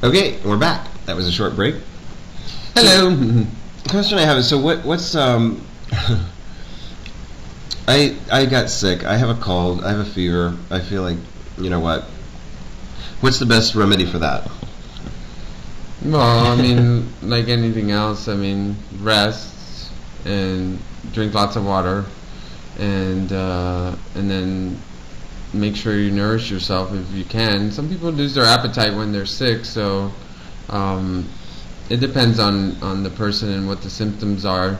Okay, we're back. That was a short break. Hello. The question I have is, so what's I got sick. I have a cold. I have a fever. I feel like, you know what? What's the best remedy for that? Well, I mean, like anything else, I mean, rest and drink lots of water, and then make sure you nourish yourself if you can. Some people lose their appetite when they're sick, so it depends on the person and what the symptoms are.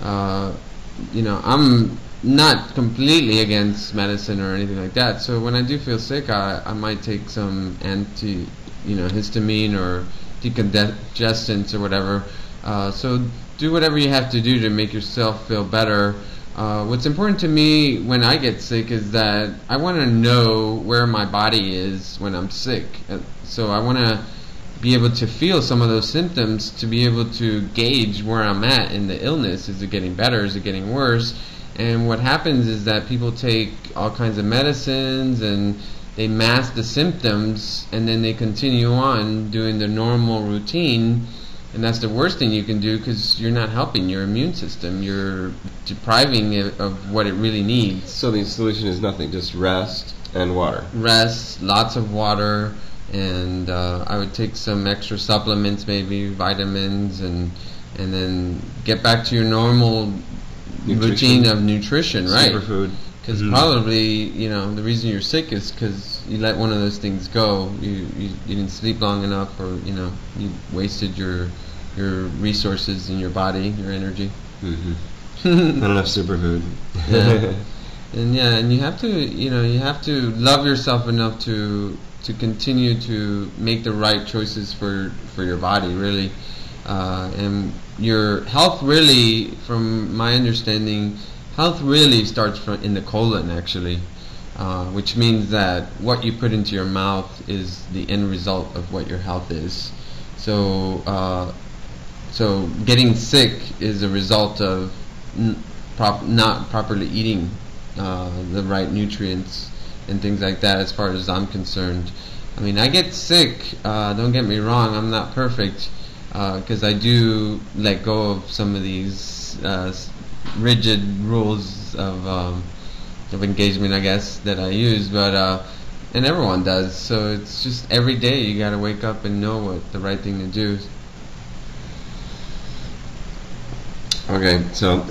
I'm not completely against medicine or anything like that. So when I do feel sick, I might take some histamine or decongestants or whatever. So do whatever you have to do to make yourself feel better. What's important to me when I get sick is that I want to know where my body is when I'm sick. So I want to be able to feel some of those symptoms to be able to gauge where I'm at in the illness. Is it getting better? Is it getting worse? And what happens is that people take all kinds of medicines and they mask the symptoms, and then they continue on doing the normal routine. And that's the worst thing you can do, because you're not helping your immune system. You're depriving it of what it really needs. So the solution is nothing, just rest and water. Rest, lots of water, and I would take some extra supplements, maybe vitamins, and then get back to your normal routine of nutrition, right? Superfood. Because probably, the reason you're sick is because you let one of those things go. You didn't sleep long enough, or you wasted your resources in your body, your energy. Not enough superfood. Yeah. And you have to love yourself enough to continue to make the right choices for your body, really. And your health really, from my understanding, health really starts in the colon, actually, which means that what you put into your mouth is the end result of what your health is. So getting sick is a result of not properly eating the right nutrients and things like that, as far as I'm concerned. I mean, I get sick, don't get me wrong, I'm not perfect, because I do let go of some of these rigid rules of engagement, I guess, that I use, but and everyone does. So it's just every day you got to wake up and know what the right thing to do. Okay, so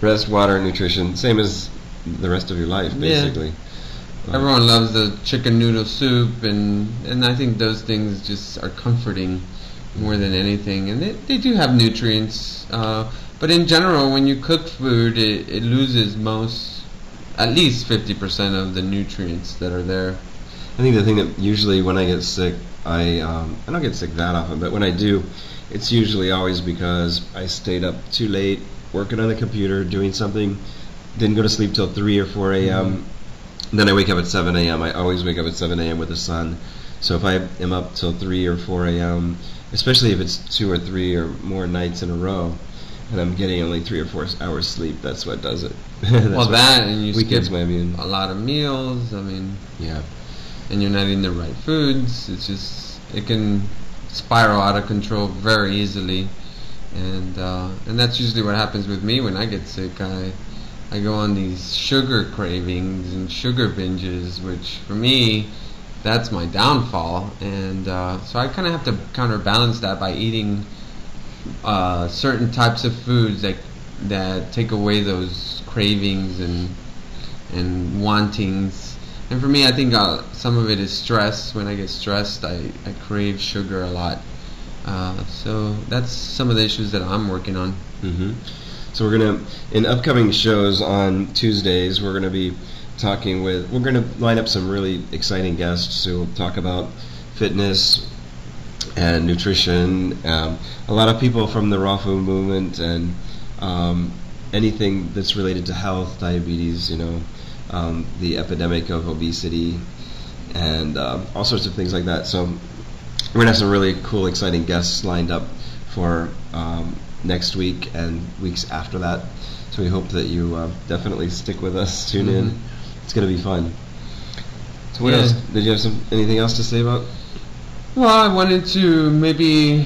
rest, water, nutrition, same as the rest of your life, basically. Yeah. Everyone loves the chicken noodle soup, and I think those things just are comforting more than anything, and they do have nutrients. But in general, when you cook food, it loses at least 50% of the nutrients that are there. I think the thing that usually when I get sick, I don't get sick that often, but when I do, it's usually always because I stayed up too late working on the computer, doing something, didn't go to sleep till 3 or 4 a.m., then I wake up at 7 a.m. I always wake up at 7 a.m. with the sun. So if I am up till 3 or 4 a.m., especially if it's 2 or 3 or more nights in a row, and I'm getting only 3 or 4 hours sleep, that's what does it. And you skip my immune. A lot of meals. I mean, yeah, and you're not eating the right foods. It can spiral out of control very easily, and that's usually what happens with me when I get sick. I go on these sugar cravings and sugar binges, which for me, that's my downfall, and so I kind of have to counterbalance that by eating certain types of foods that take away those cravings and wantings. And for me, I think some of it is stress. When I get stressed, I crave sugar a lot. So that's some of the issues that I'm working on. So in upcoming shows on Tuesdays, we're gonna line up some really exciting guests who will talk about fitness and nutrition. A lot of people from the raw food movement and anything that's related to health, diabetes, the epidemic of obesity, and all sorts of things like that. So we're going to have some really cool, exciting guests lined up for next week and weeks after that. So we hope that you definitely stick with us, tune in. It's going to be fun. So what else? Did you have anything else to say about? Well, I wanted to maybe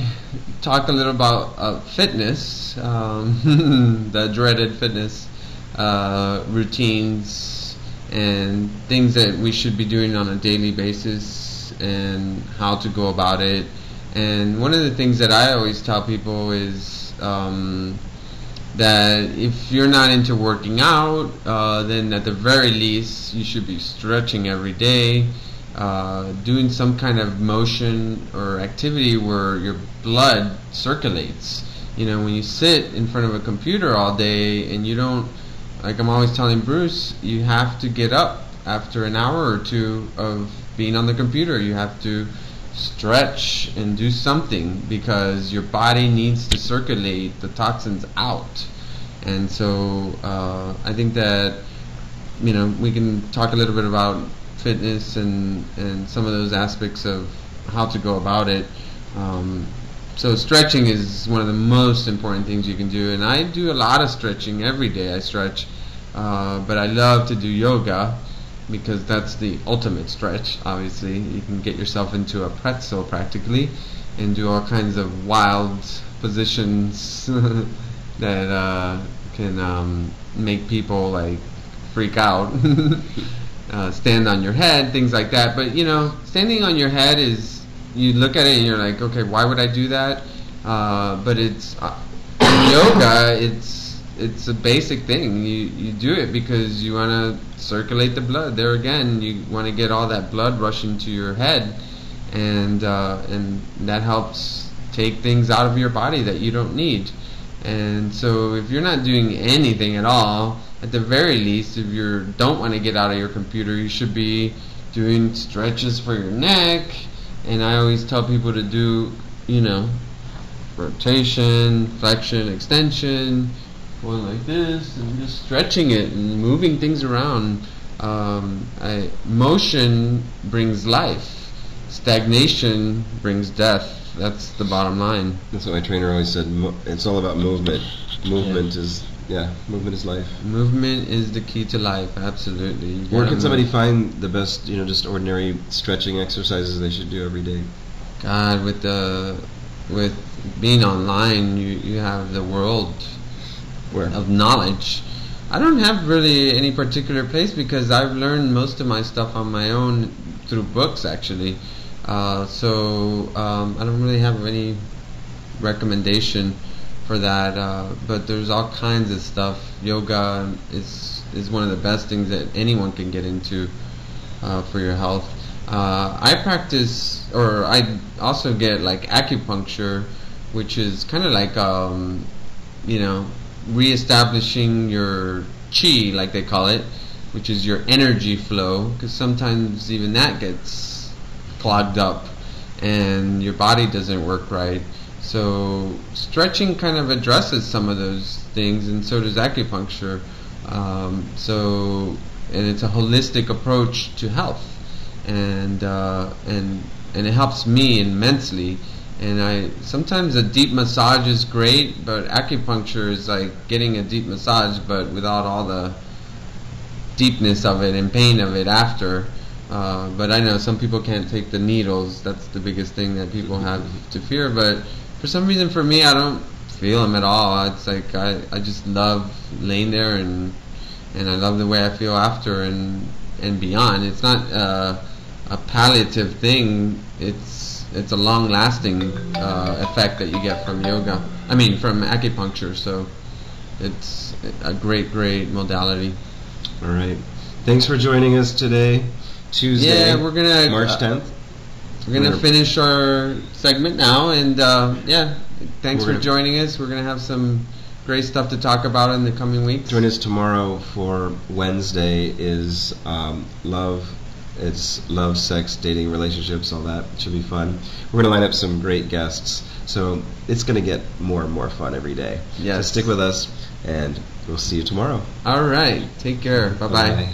talk a little about fitness, the dreaded fitness routines and things that we should be doing on a daily basis and how to go about it. And one of the things that I always tell people is that if you're not into working out, then at the very least you should be stretching every day, doing some kind of motion or activity where your blood circulates. You know, when you sit in front of a computer all day and you don't, like I'm always telling Bruce, you have to get up after an hour or two of being on the computer. You have to stretch and do something because your body needs to circulate the toxins out. And so I think that, you know, we can talk a little bit about fitness and some of those aspects of how to go about it. So stretching is one of the most important things you can do, and I do a lot of stretching every day. I stretch, but I love to do yoga because that's the ultimate stretch. Obviously, you can get yourself into a pretzel practically and do all kinds of wild positions that can make people like freak out. Stand on your head, things like that. But you know, standing on your head is, you look at it and you're like, okay, why would I do that? But it's in yoga, it's a basic thing. You do it because you want to circulate the blood. There again, you want to get all that blood rushing to your head, and that helps take things out of your body that you don't need. And so if you're not doing anything at all, at the very least, if you don't want to get out of your computer, you should be doing stretches for your neck. And I always tell people to do, you know, rotation, flexion, extension, going like this, and just stretching it and moving things around. Motion brings life. Stagnation brings death. That's the bottom line. That's what my trainer always said. It's all about movement. Movement is life. Movement is the key to life. Absolutely. Where can somebody find the best, you know, just ordinary stretching exercises they should do every day? God, with being online, you have the world of knowledge. I don't have really any particular place because I've learned most of my stuff on my own through books, actually. So I don't really have any recommendation for that, but there's all kinds of stuff. Yoga is one of the best things that anyone can get into for your health. I practice, or I also get like acupuncture, which is kind of like you know, reestablishing your chi, like they call it, which is your energy flow, because sometimes even that gets clogged up and your body doesn't work right. So stretching kind of addresses some of those things, and so does acupuncture. And it's a holistic approach to health, and it helps me immensely. And sometimes a deep massage is great, but acupuncture is like getting a deep massage, but without all the deepness of it and pain of it after. But I know some people can't take the needles. That's the biggest thing that people have to fear. But for some reason, for me, I don't feel them at all. It's like I just love laying there, and I love the way I feel after and beyond. It's not a palliative thing. It's a long-lasting effect that you get from yoga. I mean, from acupuncture. So it's a great modality. All right. Thanks for joining us today. Tuesday, yeah, we're gonna March 10th. We're gonna finish our segment now, and thanks for joining us. We're gonna have some great stuff to talk about in the coming weeks. Join us tomorrow for Wednesday is love. It's love, sex, dating, relationships, all that. It should be fun. We're gonna line up some great guests, so it's gonna get more and more fun every day. Yes. So stick with us, and we'll see you tomorrow. All right. Take care. Bye-bye. Bye.